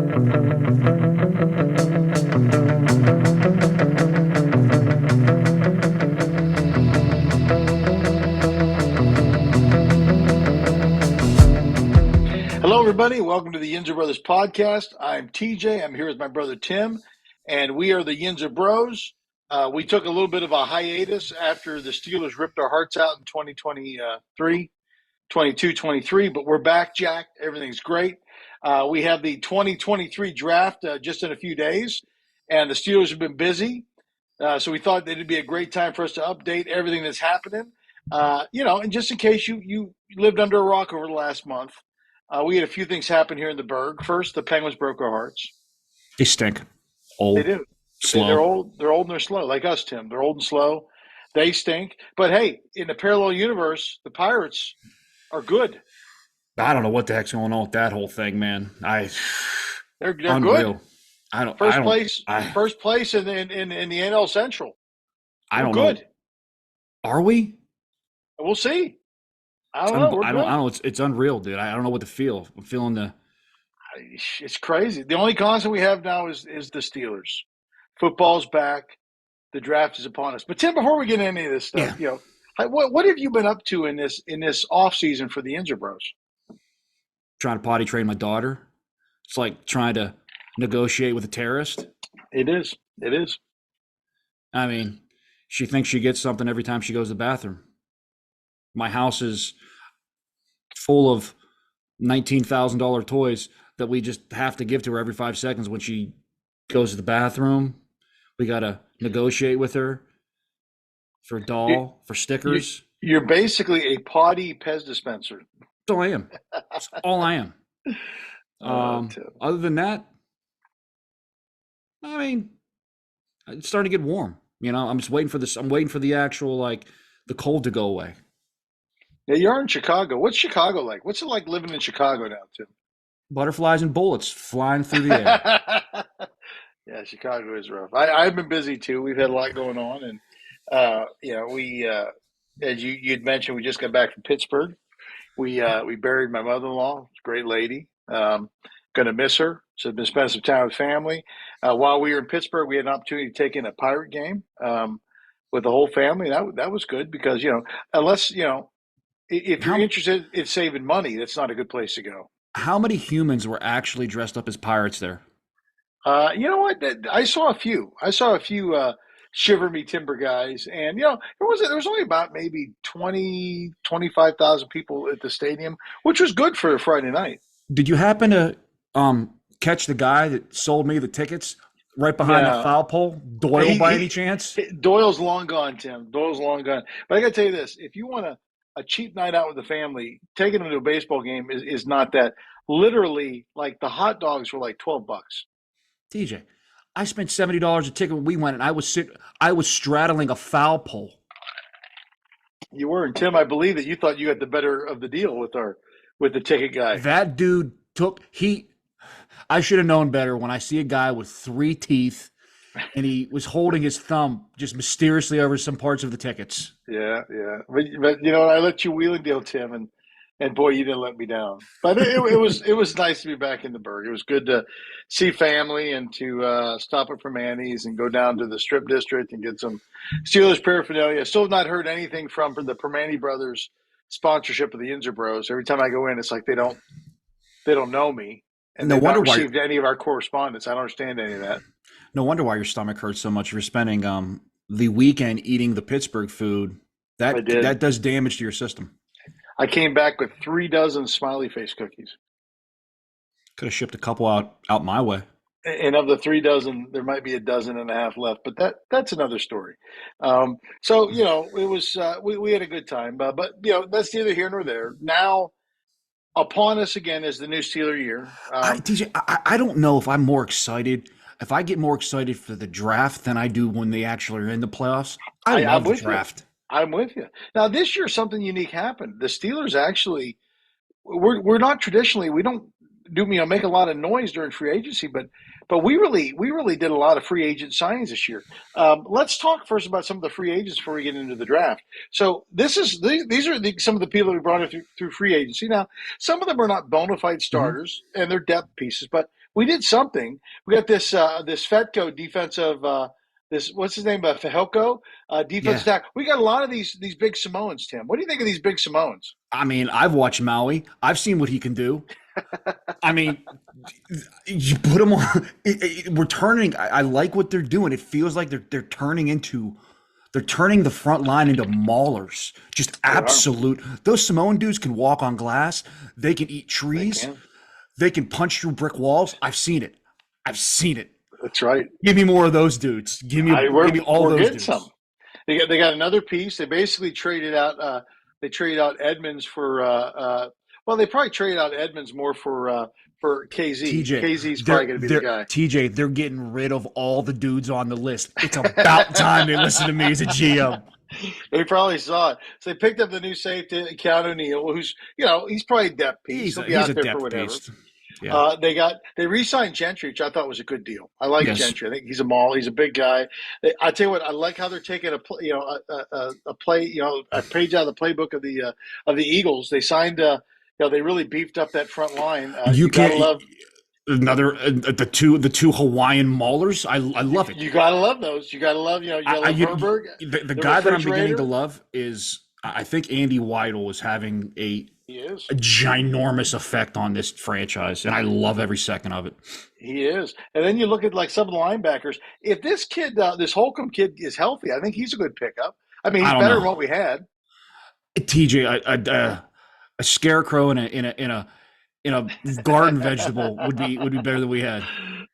Hello, everybody. Welcome to the Yinzer Brothers podcast. I'm TJ. I'm here with my brother Tim, and we are the Yinzer Bros. We took a little bit of a hiatus after the Steelers ripped our hearts out in 2023, 22, 23, but we're back, Jack. Everything's great. We have the 2023 draft just in a few days, and the Steelers have been busy. So we thought that it'd be a great time for us to update everything that's happening. And just in case you lived under a rock over the last month, we had a few things happen here in the Berg. First, the Penguins broke our hearts. They stink. They Old, do. slow. They're old. They're old and they're slow, like us, Tim. They're old and slow. They stink. But hey, in the parallel universe, the Pirates are good. I don't know what the heck's going on with that whole thing, man. They're Unreal. good. First place in the NL Central. I don't good. know. Are we? We'll see. I don't know. I don't know. It's unreal, dude. I don't know what to feel. I'm feeling It's crazy. The only constant we have now is the Steelers. Football's back. The draft is upon us. But Tim, before we get into any of this stuff, what have you been up to in this off season for the Yinzer Bros? trying to potty train my daughter. It's like trying to negotiate with a terrorist. It is. I mean, she thinks she gets something every time she goes to the bathroom. My house is full of $19,000 toys that we just have to give to her every 5 seconds when she goes to the bathroom. We got to negotiate with her for a doll, for stickers. You're basically a potty Pez dispenser. That's all I am. That's all I am. Other than that, I mean, it's starting to get warm. You know, I'm just waiting for this. I'm waiting for the actual, the cold to go away. Yeah, you're in Chicago. What's Chicago like? What's it like living in Chicago now, Tim? Butterflies and bullets flying through the air. Yeah, Chicago is rough. I've been busy too. We've had a lot going on, and we, as you'd mentioned, we just got back from Pittsburgh. We buried my mother-in-law, great lady. Gonna miss her. So I've been spending some time with family. While we were in Pittsburgh, we had an opportunity to take in a Pirate game with the whole family. That was good because unless if you're interested in saving money, that's not a good place to go. How many humans were actually dressed up as pirates there? You know what? I saw a few. Shiver Me Timber guys, and there was only about maybe 25,000 people at the stadium, which was good for a Friday night. Did you happen to catch the guy that sold me the tickets right behind the foul pole? Doyle, by any chance? Doyle's long gone, Tim. Doyle's long gone. But I got to tell you this: if you want a cheap night out with the family, taking them to a baseball game is not that. Literally, like the hot dogs were like $12. TJ, I spent $70 a ticket when we went, and I was straddling a foul pole. You were, and Tim, I believe that you thought you had the better of the deal with the ticket guy. That dude I should have known better when I see a guy with 3 teeth and he was holding his thumb just mysteriously over some parts of the tickets. Yeah. But I let you wheel and deal, Tim, and boy, you didn't let me down. But it was nice to be back in the Berg. It was good to see family and to stop at Manny's and go down to the Strip District and get some Steelers paraphernalia. Still have not heard anything from the Permane brothers sponsorship of the Yinzer Bros. Every time I go in, it's like they don't know me, and they've not received any of our correspondence. I don't understand any of that. No wonder why your stomach hurts so much. You're spending the weekend eating the Pittsburgh food. That does damage to your system. I came back with 3 dozen smiley face cookies. Could have shipped a couple out my way. And of the 3 dozen, there might be a dozen and a half left, but that's another story. So it was we had a good time, but that's neither here nor there. Now, upon us again is the new Steeler year. TJ, I don't know if I'm more excited. If I get more excited for the draft than I do when they actually are in the playoffs, I love the draft. I'm with you. Now, this year, something unique happened. The Steelers actually, we're not traditionally, we don't make a lot of noise during free agency, but we really did a lot of free agent signings this year. Let's talk first about some of the free agents before we get into the draft. So these are some of the people we brought in through free agency. Now, some of them are not bona fide Mhm. starters and they're depth pieces, but we did something. We got this Fetco defensive. This what's his name? Fahelko, defensive Yeah. tackle. We got a lot of these big Samoans. Tim, what do you think of these big Samoans? I mean, I've watched Maui. I've seen what he can do. I mean, you put him on. We're turning. I like what they're doing. It feels like they're turning the front line into maulers. Just They are. absolute. Those Samoan dudes can walk on glass. They can eat They trees. can. They can punch through brick walls. I've seen it. I've seen it. That's right. Give me more of those dudes. Give me all We're those getting some. dudes. They got another piece. They basically traded out. They traded out Edmonds for. Well, they probably traded out Edmonds more for KZ. TJ, KZ's probably going to be the guy. they're getting rid of all the dudes on the list. It's about time they listen to me as a GM. They probably saw it. So they picked up the new safety, Keanu Neal, who's he's probably depth piece. He'll be He's out a there for depth whatever. beast. Yeah. They re-signed Gentry, which I thought was a good deal. I like Yes. Gentry. I think he's a maul. He's a big guy. I tell you what, I like how they're taking a play, a page out of the playbook of the Eagles. They signed, they really beefed up that front line. You You gotta can't love, another the two Hawaiian maulers. I love it. you gotta love those. You gotta love, you gotta love Herberg, The the guy that I'm beginning to refrigerator. love is I think Andy Weidel is having He is. a ginormous effect on this franchise, and I love every second of it. He is. And then you look at like some of the linebackers. If this kid, this Holcomb kid, is healthy, I think he's a good pickup. I mean, I he's don't better than know. what we had. TJ, a scarecrow in a garden vegetable would be better than we had.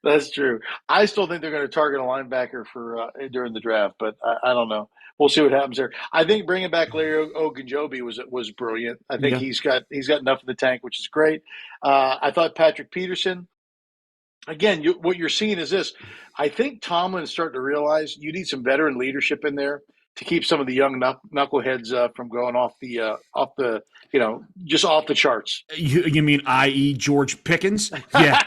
That's true. I still think they're going to target a linebacker for during the draft, but I don't know. We'll see what happens there. I think bringing back Larry Ogunjobi was brilliant. I think Yeah. he's got enough in the tank, which is great. I thought Patrick Peterson. Again, what you're seeing is this. I think Tomlin's starting to realize you need some veteran leadership in there to keep some of the young knuckleheads from going off the just off the charts. You mean i.e. George Pickens? Yeah.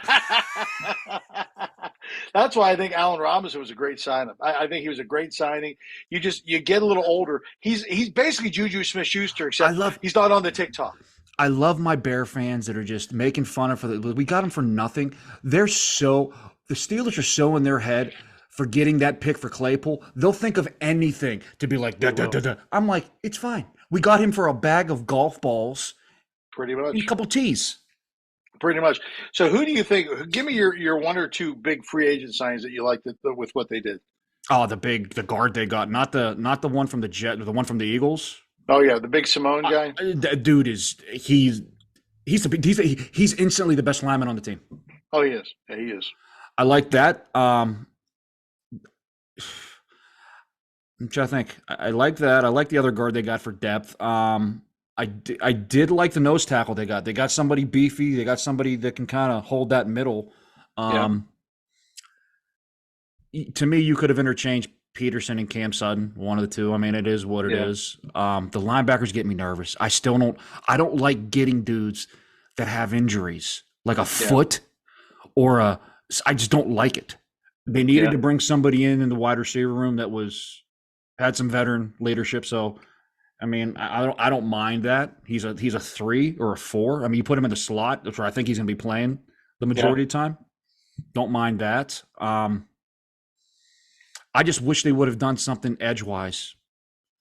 That's why I think Allen Robinson was a great signing. I think he was a great signing. You get a little older. He's basically Juju Smith-Schuster, I except love he's not on the TikTok. I love my Bear fans that are just making fun of we got them for nothing. The Steelers are so in their head for getting that pick for Claypool. They'll think of anything to be like They da da da will da. I'm like, it's fine. We got him for a bag of golf balls pretty and a much. couple tees. Pretty much. So, who do you think? Give me your one or two big free agent signs that you liked with what they did. Oh, the guard they got, not the one from the Jet, the one from the Eagles. Oh yeah, the big Simone guy. That dude he's instantly the best lineman on the team. Oh, he is. Yeah, he is. I like that. I'm trying to think. I like that. I like the other guard they got for depth. I did like the nose tackle they got. They got somebody beefy. They got somebody that can kind of hold that middle. Yeah, Um, to me, you could have interchanged Peterson and Cam Sutton, one of the two. I mean, it is what it yeah, is. The linebackers get me nervous. I don't like getting dudes that have injuries, like a yeah, foot or I just don't like it. They needed yeah, to bring somebody in the wide receiver room that had some veteran leadership. So, I mean, I don't mind that. He's a 3 or a 4. I mean, you put him in the slot, that's where I think he's going to be playing the yeah, majority of the time. Don't mind that. I just wish they would have done something edgewise.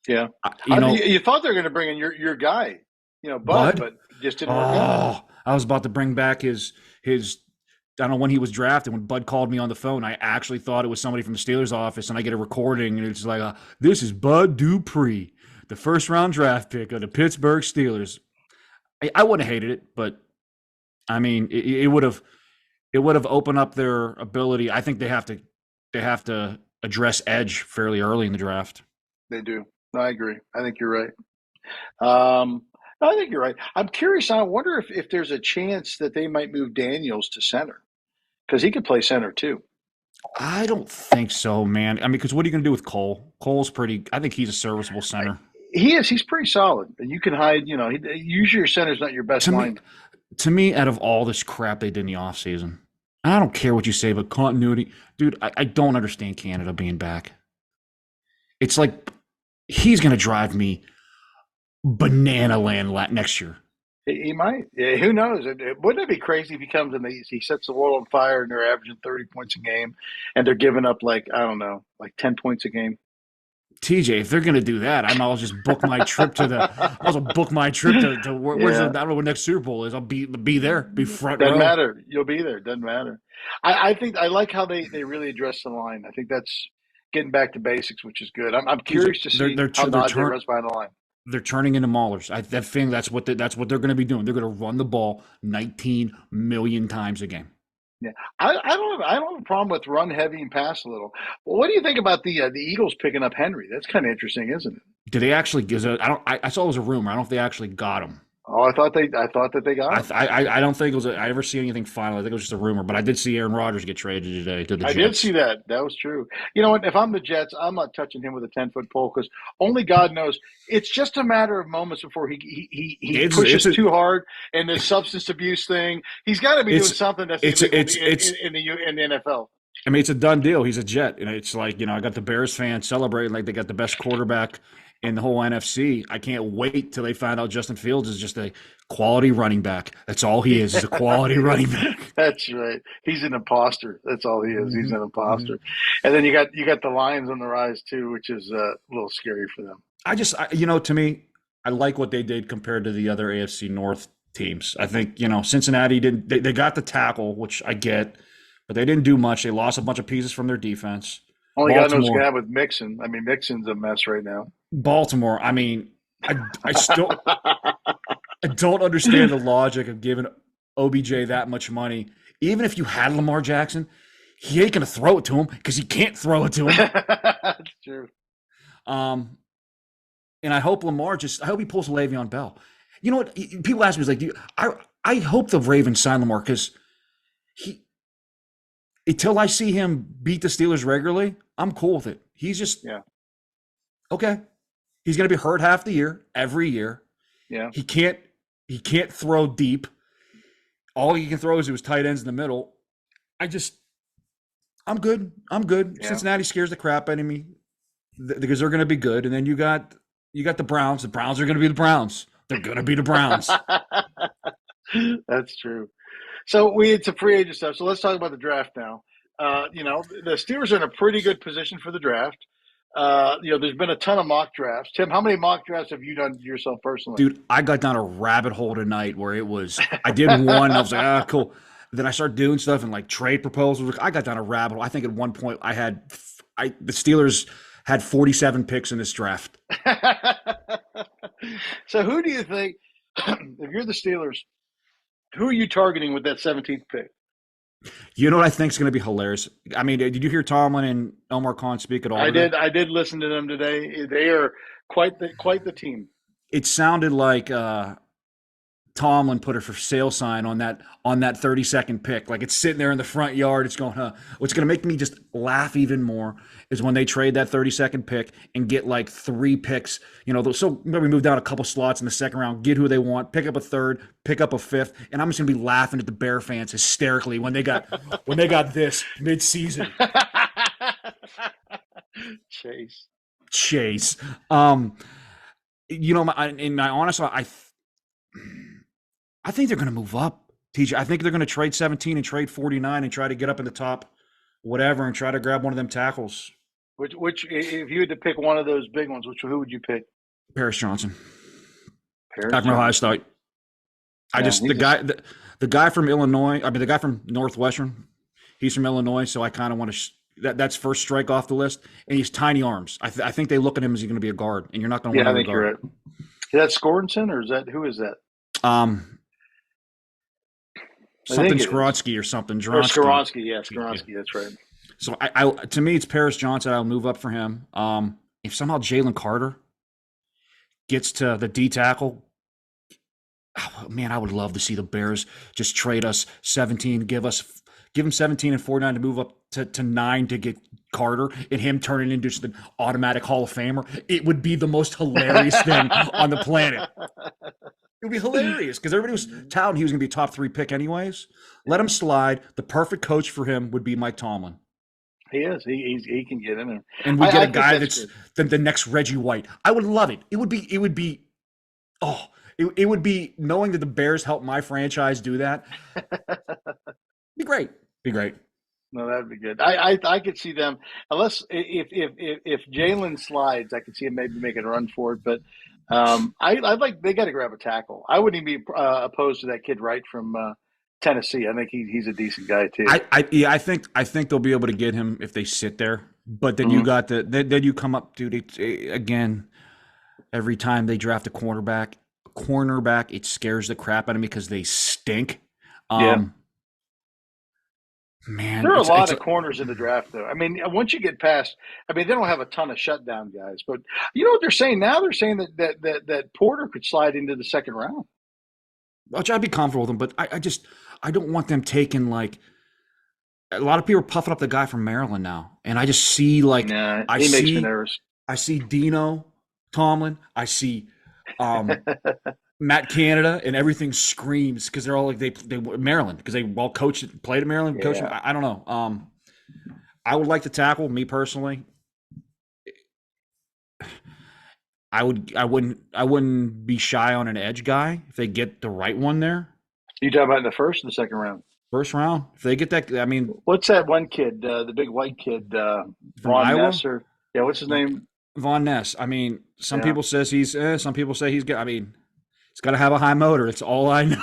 yeah. You know, You thought they were going to bring in your guy, Bud, Bud. but just didn't work out. Oh, I was about to bring back his. I don't know when he was drafted. When Bud called me on the phone, I actually thought it was somebody from the Steelers office, and I get a recording, and it's like, "This is Bud Dupree, the first round draft pick of the Pittsburgh Steelers." I wouldn't have hated it, but I mean, it would have opened up their ability. I think they have to address edge fairly early in the draft. They do. No, I agree. I think you're right. Um, no, I think you're right. I'm curious. I wonder if there's a chance that they might move Daniels to center because he could play center too. I don't think so, man. I mean, because what are you going to do with Cole? Cole's pretty. I think he's a serviceable center. He is. He's pretty solid. And you can hide. Usually your center's not your best To me, lineman. To me, out of all this crap they did in the offseason, I don't care what you say, but continuity, dude, I don't understand Canada being back. It's like he's going to drive me banana land next year. He might. Yeah, who knows? Wouldn't it be crazy if he comes and he sets the world on fire and they're averaging 30 points a game and they're giving up like, I don't know, like 10 points a game? TJ, if they're going to do that, I might as well just book my trip to the. I might as well book my trip to where's the, I Yeah. don't know what next Super Bowl is. I'll be there, be front Doesn't row. matter. You'll be there. Doesn't matter. I think I like how they really address the line. I think that's getting back to basics, which is good. I'm TJ, curious to see how they're Najee runs behind the line. they're turning into maulers. That thing that's what they're going to be doing. They're going to run the ball 19 million times a game. Yeah, I don't have a problem with run heavy and pass a little. Well, what do you think about the Eagles picking up Henry? That's kind of interesting, isn't it? Did they actually? I don't. I saw it was a rumor. I don't know if they actually got him. Oh, I thought that they got him. I don't think it was. I ever see anything final. I think it was just a rumor. But I did see Aaron Rodgers get traded today to the I did see Jets. that. That was true. You know what? If I'm the Jets, I'm not touching him with a 10-foot pole because only God knows. It's just a matter of moments before he It's pushes a too hard and this substance abuse thing. He's got to be doing it's something that's it's illegal it's in the NFL. I mean, it's a done deal. He's a Jet, and it's like I got the Bears fans celebrating like they got the best quarterback in the whole NFC. I can't wait till they find out Justin Fields is just a quality running back. That's all he is a quality running back. That's right. He's an imposter. That's all he is. He's Hmm. an Hmm. imposter. And then you got the Lions on the rise too, which is a little scary for them. To me, I like what they did compared to the other AFC North teams. I think Cincinnati didn't. They got the tackle, which I get, but they didn't do much. They lost a bunch of pieces from their defense. Only God knows what's going to Baltimore, happen with Mixon. I mean, Mixon's a mess right now. Baltimore. I mean, I still I don't understand the logic of giving OBJ that much money. Even if you had Lamar Jackson, he ain't gonna throw it to him because he can't throw it to him. That's true. Um, and I hope I hope he pulls a Le'Veon Bell. You know what? People ask me, like, I hope the Ravens sign Lamar because he, until I see him beat the Steelers regularly, I'm cool with it. He's just, Yeah. okay. He's going to be hurt half the year, every year. Yeah. He can't, he can't throw deep. All he can throw is his tight ends in the middle. I just, I'm good. I'm good. Yeah. Cincinnati scares the crap out of me because they're going to be good. And then you got the Browns. The Browns are going to be the Browns. They're going to be the Browns. That's true. So we had some free agent stuff. So let's talk about the draft now. The Steelers are in a pretty good position for the draft. There's been a ton of mock drafts. Tim, how many mock drafts have you done yourself personally? Dude, I got down a rabbit hole tonight where I did one. I was like, cool. Then I started doing stuff and like trade proposals. I got down a rabbit hole. I think at one point the Steelers had 47 picks in this draft. So who do you think, if you're the Steelers, who are you targeting with that 17th pick? You know what I think is going to be hilarious? I mean, did you hear Tomlin and Elmar Khan speak at all I today? did. I did listen to them today. They are quite the team. It sounded like Tomlin put a for sale sign on that 30-second pick. Like it's sitting there in the front yard. It's going, huh? What's going to make me just laugh even more is when they trade that 30-second pick and get like 3 picks. So maybe move down a couple slots in the second round, get who they want, pick up a third, pick up a fifth, and I'm just going to be laughing at the Bear fans hysterically when they got this mid-season. Chase. Chase. In my honest, I think they're going to move up, TJ. I think they're going to trade 17 and trade 49 and try to get up in the top, whatever, and try to grab one of them tackles. Which, if you had to pick one of those big ones, who would you pick? Paris Johnson, Paris back from Ohio Johnson. State. The guy from Illinois. I mean, the guy from Northwestern. He's from Illinois, so I kind of want to. That's first strike off the list, and he's tiny arms. I think they look at him as he's going to be a guard, and you're not going to Yeah, I want think a you're guard. right. Is that Scorinson or who is that? Something think it is. Skoronsky or something. Or Dronsky. Skoronski. Yeah, Yeah. Skoronski. That's right. So to me, it's Paris Johnson. I'll move up for him. If somehow Jalen Carter gets to the D tackle, oh, man, I would love to see the Bears just trade us 17, give him 17 and 49 to move up to 9 to get Carter, and him turning into just an automatic Hall of Famer. It would be the most hilarious thing on the planet. would be hilarious because everybody was touting he was going to be a top 3 pick anyways. Let him slide. The perfect coach for him would be Mike Tomlin. He is. He can get in there. And we get a think guy that's good. the next Reggie White. I would love it. It would be oh, it would be knowing that the Bears helped my franchise do that. Be great. Be great. No, that'd be good. I could see them unless if Jalen slides, I could see him maybe making a run for it. But I like they got to grab a tackle. I wouldn't even be opposed to that kid Wright from Tennessee. I think he's a decent guy too. I think they'll be able to get him if they sit there. But then you got then you come up, dude. Again, every time they draft a cornerback, it scares the crap out of me because they stink. Man, there are a lot of corners in the draft, though. I mean, once you get past, I mean, they don't have a ton of shutdown guys, but you know what they're saying now? They're saying that Porter could slide into the second round. Which I'd be comfortable with them, but I don't want them taking like a lot of people are puffing up the guy from Maryland now, and I just see like he makes me nervous. I see Dino Tomlin, I see Matt Canada, and everything screams because they're all like they Maryland because they all coached played at Maryland coaching. I don't know. I would like to tackle me personally. I wouldn't be shy on an edge guy if they get the right one there. You talking about in the first or the second round? First round. If they get that, I mean, what's that one kid? The big white kid from Iowa. Yeah, what's his name? Von Ness. I mean, some people says he's. Some people say he's good. I mean, it's got to have a high motor. It's all I know.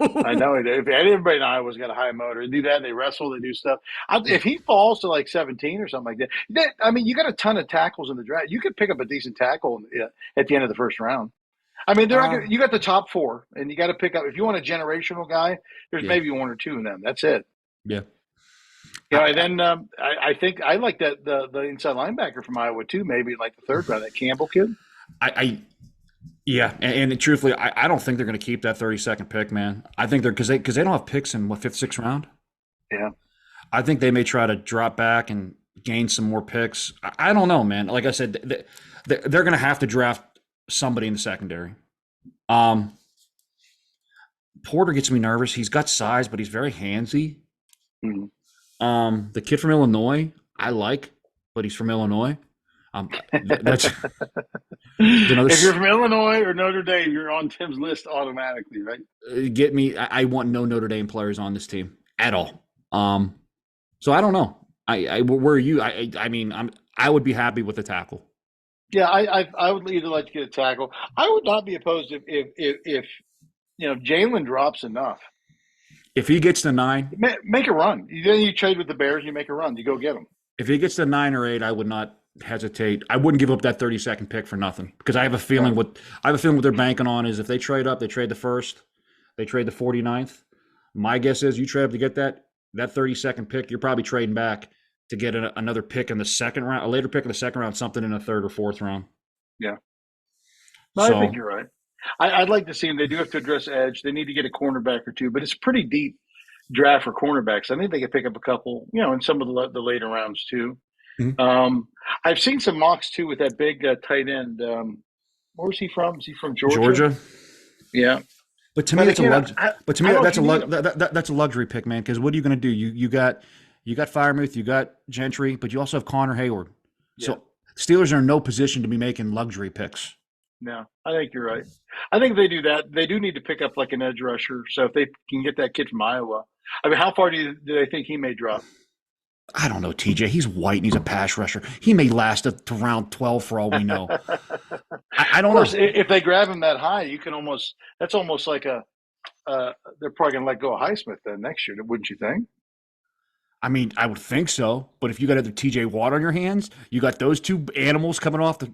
I know. If everybody in Iowa's got a high motor, they do that. They wrestle. They do stuff. If he falls to like 17 or something like that, I mean, you got a ton of tackles in the draft. You could pick up a decent tackle at the end of the first round. I mean, you got the top 4, and you got to pick up. If you want a generational guy, there's maybe 1 or 2 in them. That's it. Yeah. Yeah, and then I think I like that the inside linebacker from Iowa too. Maybe like the third round, that Campbell kid. Yeah, and truthfully, I don't think they're going to keep that 32nd pick, man. I think they're because they don't have picks in what 5th, 6th round. Yeah, I think they may try to drop back and gain some more picks. I don't know, man. Like I said, they're going to have to draft somebody in the secondary. Porter gets me nervous. He's got size, but he's very handsy. The kid from Illinois, I like, but he's from Illinois. That's if you're from Illinois or Notre Dame, you're on Tim's list automatically, right? Get me. I want no Notre Dame players on this team at all. So I don't know. Where are you? I mean, I would be happy with the tackle. Yeah, I would either like to get a tackle. I would not be opposed if Jalen drops enough. If he gets to 9, make a run. Then you trade with the Bears. You make a run. You go get him. If he gets to 9 or 8, I would not hesitate. I wouldn't give up that 32nd pick for nothing because I have a feeling what they're banking on is if they trade up, they trade the first, they trade the 49th. My guess is you trade up to get that 32nd pick, you're probably trading back to get another pick in the second round, a later pick in the second round, something in the 3rd or 4th round. Yeah, I think you're right. I'd like to see them. They do have to address edge. They need to get a cornerback or two, but it's pretty deep draft for cornerbacks. I think they could pick up a couple, in some of the later rounds too. Mm-hmm. I've seen some mocks too with that big tight end. Where was he from? Is he from Georgia? Yeah. But to me, that's a luxury pick, man. Because what are you going to do? You got Freiermuth, you got Gentry, but you also have Connor Hayward. Yeah. So Steelers are in no position to be making luxury picks. No, I think you're right. I think if they do that, they do need to pick up like an edge rusher. So if they can get that kid from Iowa, I mean, how far do they think he may drop? I don't know, TJ. He's white and he's a pass rusher. He may last to round 12 for all we know. I don't know. If they grab him that high, that's almost like they're probably going to let go of Highsmith then next year, wouldn't you think? I mean, I would think so. But if you got either TJ Watt on your hands, you got those two animals coming off the.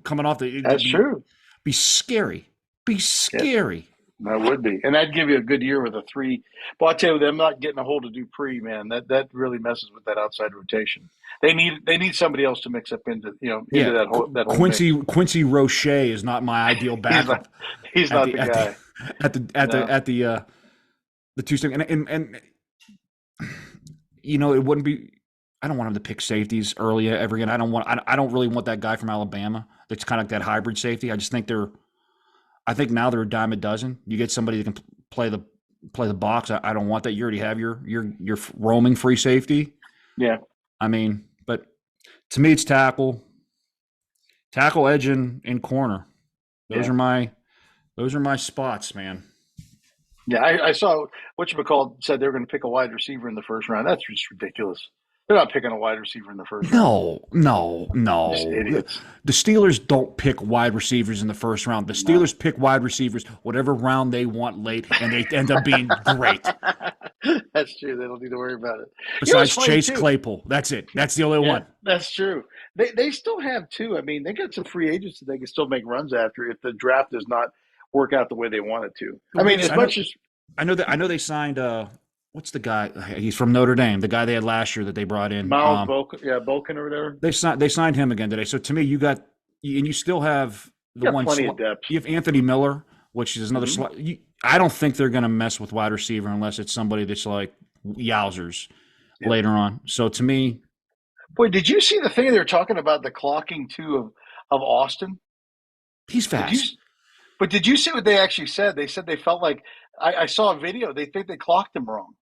That's true. Be scary. Be scary. Yeah, that would be. And that'd give you a good year with a 3. But I'll tell you, them not getting a hold of Dupree, man, that really messes with that outside rotation. They need somebody else to mix up into that whole Quincy Roche is not my ideal backup. he's not the guy. At the two-step and it wouldn't be. I don't want him to pick safeties early ever again. I don't really want that guy from Alabama. That's kind of like that hybrid safety. I just think they're I think now they're a dime a dozen. You get somebody that can play the box. I don't want that. You already have your roaming free safety. Yeah, I mean, but to me, it's tackle, edge, and corner. Those yeah. are my spots, man. Yeah, I saw whatchamacallit said they were going to pick a wide receiver in the first round. That's just ridiculous. They're not picking a wide receiver in the first round. No, no, Just no. idiots. The Steelers don't pick wide receivers in the first round. The No. Steelers pick wide receivers whatever round they want late, and they end up being great. That's true. They don't need to worry about it. You know, it's Besides funny Chase too. Claypool, that's it. That's the only Yeah, one. that's true. They still have two. I mean, they got some free agents that they can still make runs after if the draft does not work out the way they want it to. I Well, mean, as much as I know they signed what's the guy? He's from Notre Dame, the guy they had last year that they brought in. Miles Boken, yeah, Boken or whatever, They signed him again today. So to me, you still have the got one plenty of depth. you have Anthony Miller, which is another Mhm. I don't think they're going to mess with wide receiver unless it's somebody that's like yowzers Yeah. later on. So to me, Boy, did you see the thing they were talking about the clocking too of Austin? he's Did you? fast. But did you see what they actually said? They said they felt like I saw a video. They think they clocked him wrong.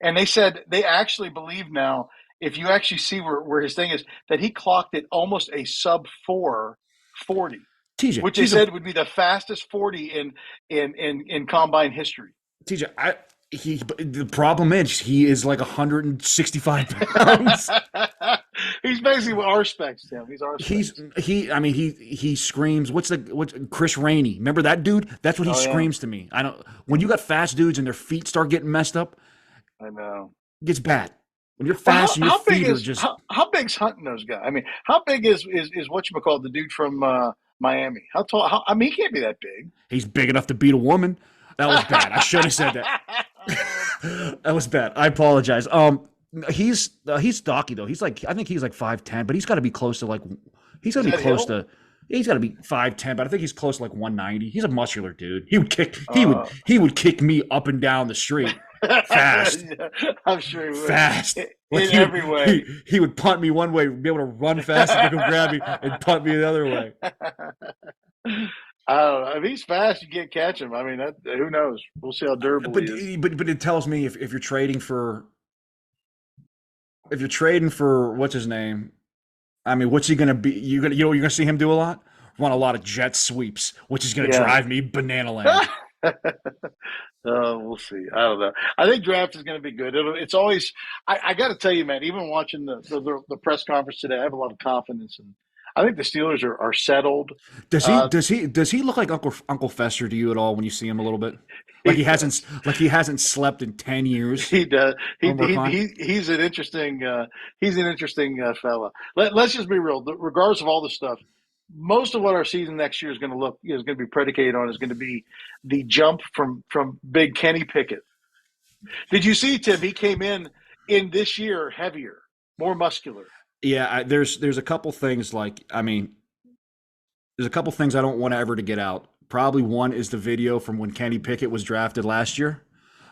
And they said they actually believe now, if you actually see where his thing is, that he clocked it almost a sub 4:40, TJ, which they said would be the fastest 40 in combine history. TJ, the problem is he is like 165 pounds. He's basically our specs, Tim. He's our specs. He screams. What's Chris Rainey? Remember that dude? That's what he screams to me. I don't. When you got fast dudes and their feet start getting messed up, I know. it gets bad. When you're fast and your feet are just how big's Hunting those guys? I mean, how big is whatchamacallit, the dude from Miami? How tall? I mean, he can't be that big. he's big enough to beat a woman. That was bad. I should have said that. That was bad. I apologize. He's stocky though. I think he's like 5'10", but he's got to be close to like he's got to be close to. He's got to be 5'10", but I think he's close to like 190. He's a muscular dude. He would kick me up and down the street fast. Yeah, I'm sure he would. Fast. In every way. He would punt me one way, be able to run fast and come grab me and punt me the other way. I don't know. If he's fast, you can't catch him. I mean, who knows? We'll see how durable he is. But it tells me if you're trading for what's his name? I mean, what's he going to be? You're going to see him do a lot? Run a lot of jet sweeps, which is going to drive me banana land. We'll see. I don't know. I think draft is going to be good. It's always. I got to tell you, man. Even watching the press conference today, I have a lot of confidence, and I think the Steelers are settled. Does he look like Uncle Fester to you at all when you see him a little bit? Like he hasn't slept in 10 years. He does. He's an interesting fella. Let's just be real. Regardless of all this stuff, most of what our season next year is going to be predicated on is going to be the jump from big Kenny Pickett. Did you see, Tim? He came in this year heavier, more muscular. Yeah, there's a couple things there's a couple things I don't want ever to get out. Probably one is the video from when Kenny Pickett was drafted last year.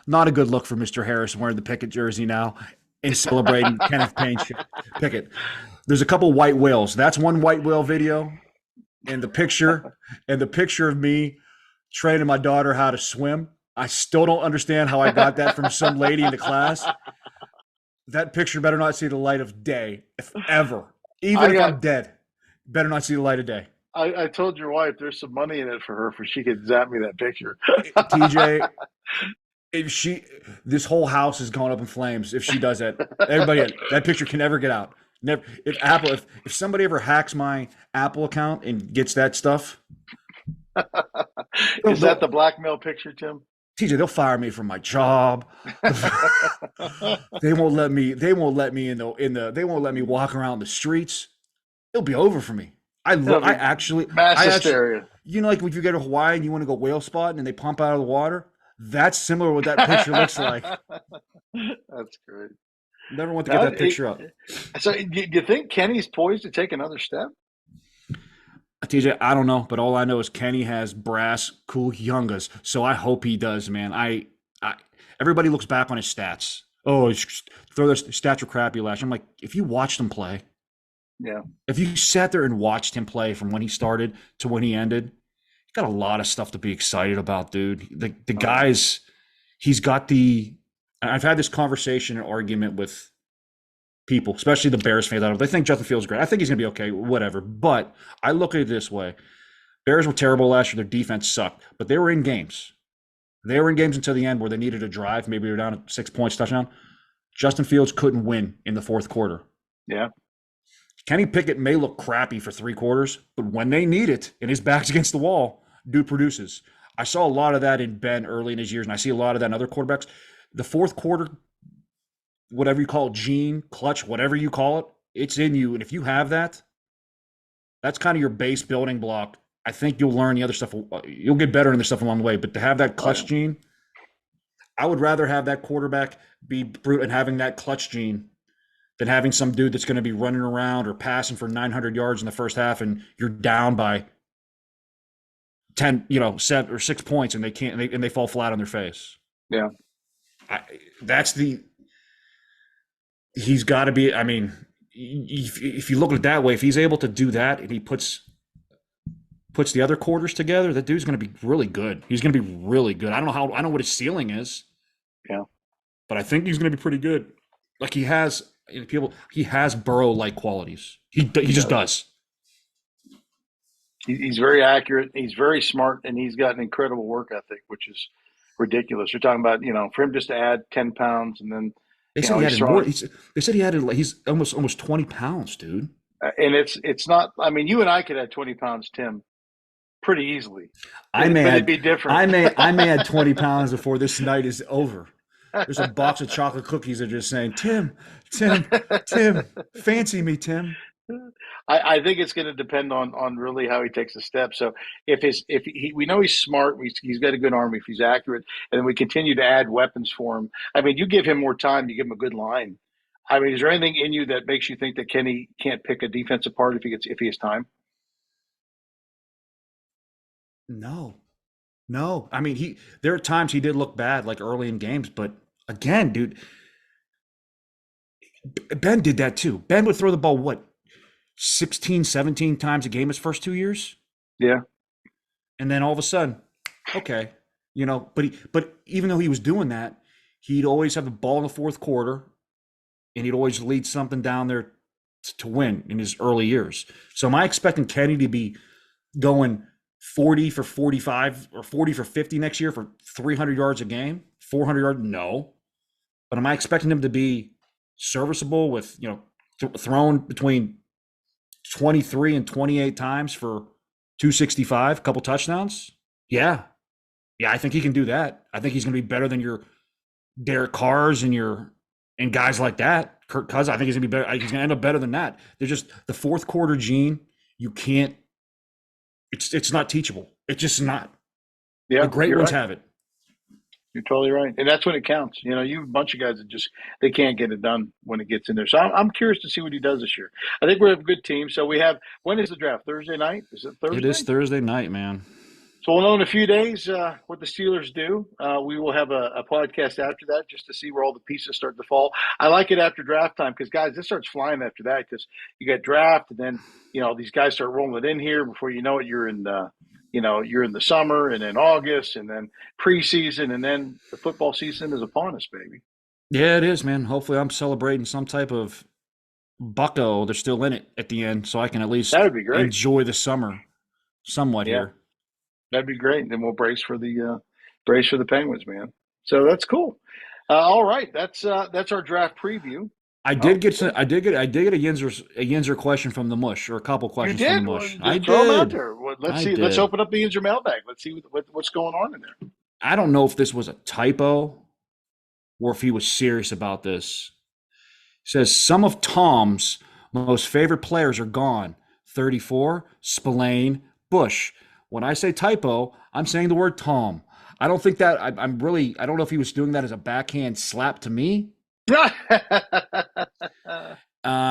Not a good look for Mr. Harris wearing the Pickett jersey now and celebrating Kenneth Pickett. There's a couple white whales. That's one white whale video. And the picture of me training my daughter how to swim. I still don't understand how I got that from some lady in the class. That picture better not see the light of day, if ever. Even if I'm dead, better not see the light of day. I told your wife there's some money in it for her she could zap me that picture. TJ, this whole house is going up in flames if she does that. Everybody, that picture can never get out. Never. If somebody ever hacks my Apple account and gets that stuff, is that the blackmail picture, Tim? TJ, they'll fire me from my job. They won't let me They won't let me walk around the streets. It'll be over for me. Mass hysteria. You know, like when you go to Hawaii and you want to go whale spotting and they pump out of the water. That's similar to what that picture looks like. That's great. Never want to get that picture up. So, do you think Kenny's poised to take another step? TJ, I don't know, but all I know is Kenny has brass, cool yungas. So I hope he does, man. Everybody looks back on his stats. Oh, throw those stats were crappy last year. I'm like, if you watched him play, yeah. If you sat there and watched him play from when he started to when he ended, got a lot of stuff to be excited about, dude. The Oh yeah. guys, he's got the. I've had this conversation and argument with people, especially the Bears fans. They think Justin Fields is great. I think he's going to be okay, whatever. But I look at it this way: Bears were terrible last year. Their defense sucked, but they were in games. They were in games until the end where they needed a drive. Maybe they were down at 6 points, touchdown. Justin Fields couldn't win in the fourth quarter. Yeah. Kenny Pickett may look crappy for 3 quarters, but when they need it and his back's against the wall, dude produces. I saw a lot of that in Ben early in his years, and I see a lot of that in other quarterbacks. The fourth quarter, whatever you call it, gene, clutch, whatever you call it, it's in you. And if you have that, that's kind of your base building block. I think you'll learn the other stuff. You'll get better in the stuff along the way. But to have that Oh yeah. clutch gene, I would rather have that quarterback be brute and having that clutch gene than having some dude that's going to be running around or passing for 900 yards in the first half and you're down by 10, 7 or 6 points and they can't and they fall flat on their face. Yeah. That's the he's got to be. I mean, if you look at it that way, if he's able to do that and he puts the other quarters together, that dude's going to be really good. He's going to be really good. I don't know what his ceiling is. Yeah. But I think he's going to be pretty good. Like he has Burrow-like qualities. He just does. He's very accurate. He's very smart, and he's got an incredible work ethic, which is ridiculous. You're talking about, for him just to add 10 pounds and then, They said he he's added more. throwing, They said he added he's almost 20 pounds, dude. and it's not, I mean, you and I could add 20 pounds, Tim, pretty easily, I may but it'd add be different. I may add 20 pounds before this night is over. There's a box of chocolate cookies that are just saying, Tim, fancy me, Tim. I think it's going to depend on really how he takes a step. So we know he's smart, he's got a good arm, if he's accurate, and then we continue to add weapons for him. I mean, you give him more time, you give him a good line. I mean, is there anything in you that makes you think that Kenny can't pick a defense apart if he has time? No. No. I mean, there are times he did look bad, like early in games, but again, dude, Ben did that too. Ben would throw the ball, what, 16, 17 times a game his first 2 years? Yeah, And then all of a sudden, okay, but even though he was doing that, he'd always have the ball in the fourth quarter and he'd always lead something down there to win in his early years. So am I expecting Kenny to be going 40 for 45 or 40 for 50 next year for 300 yards a game, 400 yards? No. But am I expecting him to be serviceable with, thrown between 23 and 28 times for 265, a couple touchdowns? Yeah. Yeah, I think he can do that. I think he's going to be better than your Derek Carrs and guys like that. Kirk Cousins, I think he's going to be better. He's going to end up better than that. They're just the fourth quarter gene. You can't. It's not teachable. It's just not. yeah, The great you're ones right. have it. You're totally right, and that's when it counts. You have a bunch of guys that just they can't get it done when it gets in there. So I'm curious to see what he does this year. I think we have a good team. So we have when is the draft? Thursday night? Is it It is Thursday? Thursday night, man. So we'll know in a few days what the Steelers do. We will have a podcast after that just to see where all the pieces start to fall. I like it after draft time because, guys, this starts flying after that because you got draft and then, these guys start rolling in here before you know it. You're in you're in the summer and then August and then preseason and then the football season is upon us, baby. Yeah, it is, man. Hopefully, I'm celebrating some type of bucko. They're still in it at the end, so I can at That least would be great. enjoy the summer somewhat Yeah, here. that'd be great. And then we'll brace for the Penguins, man. So that's cool. All right, that's our draft preview. I Oh, did get some, I did get a Yinzer question from the mush, or a couple you questions from the did? Well, mush. I just throw them out did. there. Well, let's I see. Let's did. open up the Yinzer mailbag. Let's see what's going on in there. I don't know if this was a typo or if he was serious about this. He says some of Tom's most favorite players are gone. 34, Spillane, Bush. When I say typo, I'm saying the word Tom. I don't think that I don't know if he was doing that as a backhand slap to me.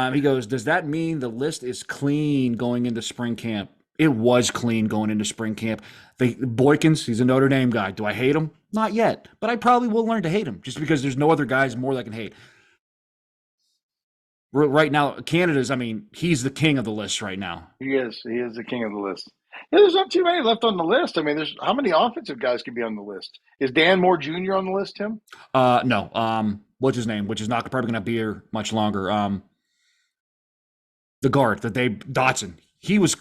He goes, does that mean the list is clean going into spring camp? It was clean going into spring camp. Boykins, he's a Notre Dame guy. Do I hate him? Not yet, but I probably will learn to hate him just because there's no other guys more that I can hate. Right now, Canada's, I mean, he's the king of the list right now. He is. He is the king of the list. Yeah, there's not too many left on the list. I mean, there's how many offensive guys can be on the list? Is Dan Moore Jr. on the list, Tim? No. What's his name? Which is not probably going to be here much longer. The guard that they Dotson. He was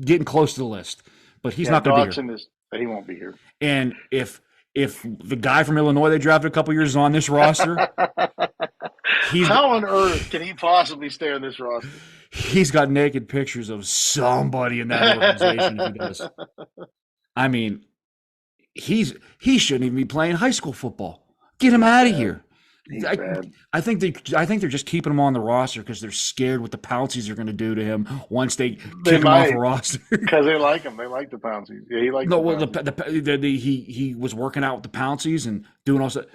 getting close to the list, but he's Yeah, not going to be here. Dotson is he won't be here. And if the guy from Illinois they drafted a couple years is on this roster, he's How on earth can he possibly stay on this roster? he's got naked pictures of somebody in that organization if he does. I mean, he shouldn't even be playing high school football. Get him out of here. He's I, bad. I think they're just keeping him on the roster because they're scared what the Pouncies are going to do to him once they They kick him off might the roster. because they like him. They like the Pouncies. Yeah, he likes No, the well, Pouncies. he was working out with the Pouncies and doing all that.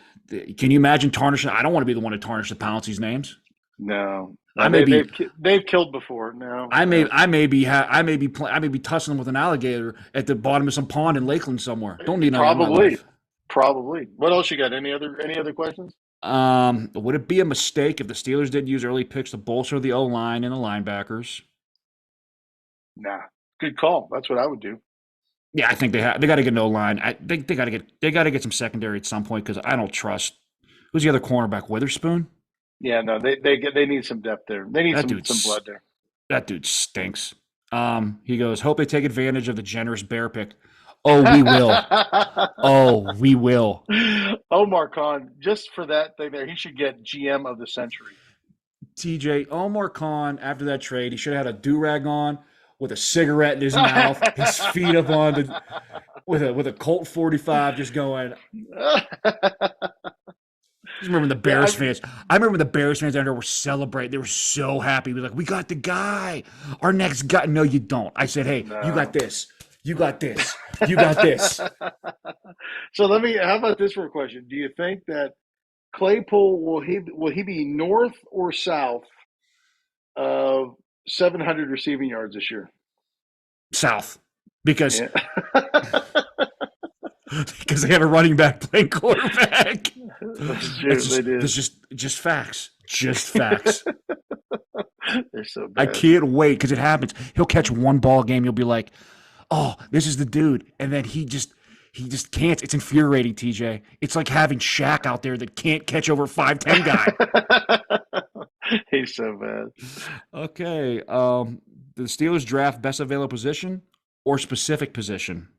Can you imagine tarnishing? I don't want to be the one to tarnish the Pouncies' names. No, I no may be they've killed before. No, I no. may be tussling with an alligator at the bottom of some pond in Lakeland somewhere. Don't need none of my Probably, life. probably. What else you got? Any other questions? Would it be a mistake if the Steelers did use early picks to bolster the O line and the linebackers? Nah, good call. That's what I would do. Yeah, I think they got to get no line. They got to get some secondary at some point because I don't trust who's the other cornerback, Witherspoon. Yeah, no, they need some depth there. They need That some blood there. that dude stinks. He goes, hope they take advantage of the generous bear pick. Oh, we will. Oh, we will. Omar Khan, just for that thing there, he should get GM of the century. TJ Omar Khan, after that trade, he should have had a do-rag on with a cigarette in his mouth, his feet up on the with a Colt 45 just going. I remember the Bears fans. I remember the Bears fans out there were celebrating. They were so happy. We were like, we got the guy. Our next guy. No, you don't. I said, hey, No. you got this. You got this. You got this. So how about this for a question? Do you think that Claypool will he be north or south of 700 receiving yards this year? South. Because Yeah. because they have a running back playing quarterback. That's true. They did. It's just facts. Just facts. They're so I bad. can't wait because it happens. He'll catch one ball game. You'll be like, oh, this is the dude. And then he just can't. It's infuriating, TJ. It's like having Shaq out there that can't catch over 5'10" guy. He's so bad. Okay. The Steelers draft best available position or specific position?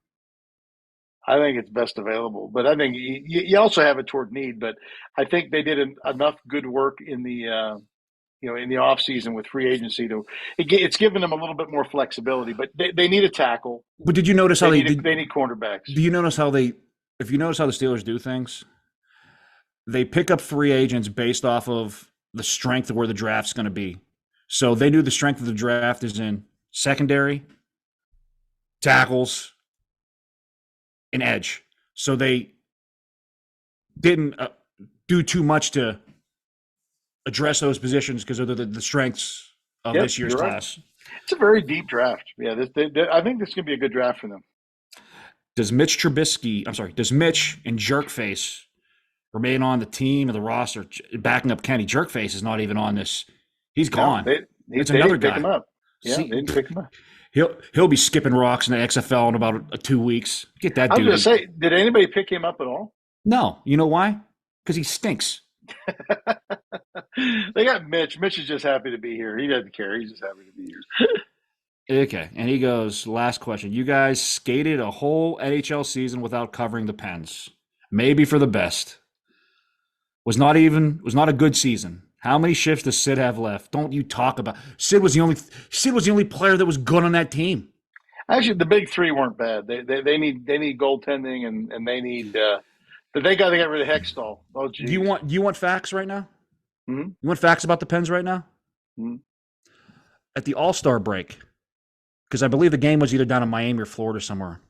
I think it's best available, but I think you also have it toward need. But I think they did enough good work in the in the off season with free agency it's given them a little bit more flexibility. But they need a tackle. But did you notice how they need cornerbacks? Do you notice how if you notice how the Steelers do things, they pick up free agents based off of the strength of where the draft's going to be. So they knew the strength of the draft is in secondary, tackles, and edge. So they didn't do too much to address those positions because of the strengths of this year's class. Right. It's a very deep draft. Yeah, I think this is going to be a good draft for them. Does Mitch and Jerkface remain on the team or the roster backing up Kenny? Jerkface is not even on this. He's gone. It's another guy. Pick him up. Yeah, they didn't pick him up. He'll be skipping rocks in the XFL in about 2 weeks. Get that dude. I was going to say, did anybody pick him up at all? No. You know why? Because he stinks. They got Mitch. Mitch is just happy to be here. He doesn't care. He's just happy to be here. Okay. And he goes, last question. You guys skated a whole NHL season without covering the Pens. Maybe for the best. Was not a good season. How many shifts does Sid have left? Don't you talk about Sid was the only player that was good on that team. Actually, the big three weren't bad. They need goaltending and they need but they got to get rid of Hextall. Oh, geez. Do you want facts right now? Mm-hmm. You want facts about the Pens right now? Mm-hmm. At the All-Star break, because I believe the game was either down in Miami or Florida somewhere.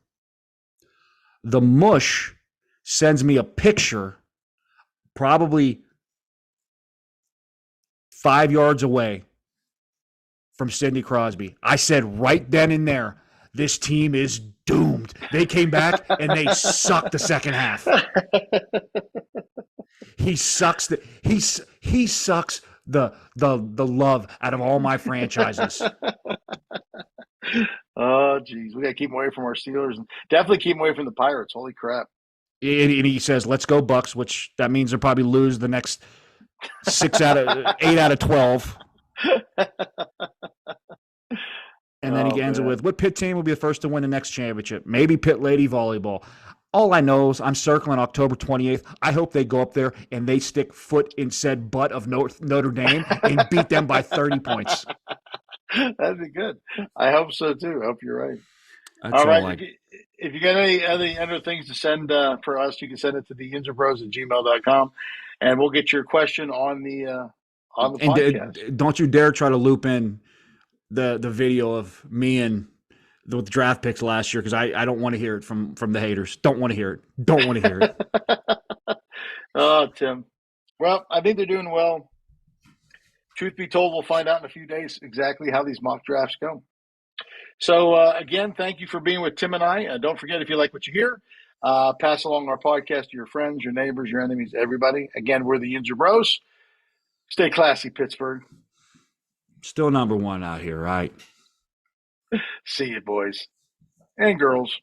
The Mush sends me a picture, probably 5 yards away from Sidney Crosby. I said right then and there, this team is doomed. They came back and they sucked the second half. He sucks he sucks the love out of all my franchises. Oh, geez, we got to keep them away from our Steelers and definitely keep them away from the Pirates. Holy crap! And he says, "Let's go Bucks," which that means they'll probably lose the next 8 out of 12. And then Oh he ends it man. with, "What Pitt team will be the first to win the next championship? Maybe Pitt Lady Volleyball." All I know is I'm circling October 28th. I hope they go up there and they stick foot in said butt of Notre Dame and beat them by 30 points. That'd be good. I hope so too. I hope you're right. That's All all right. I. If you got any other things to send for us, you can send it to the yinzerbros@gmail.com, and we'll get your question on the And podcast. don't you dare try to loop in the video of me and the draft picks last year, because I don't want to hear it from the haters. Don't want to hear it. Don't want to hear it. Oh, Tim. Well, I think they're doing well. Truth be told, we'll find out in a few days exactly how these mock drafts go. So, again, thank you for being with Tim and I. Don't forget, if you like what you hear, pass along our podcast to your friends, your neighbors, your enemies, everybody. Again, we're the Yinzer Bros. Stay classy, Pittsburgh. Still number one out here, right? See you, boys and girls.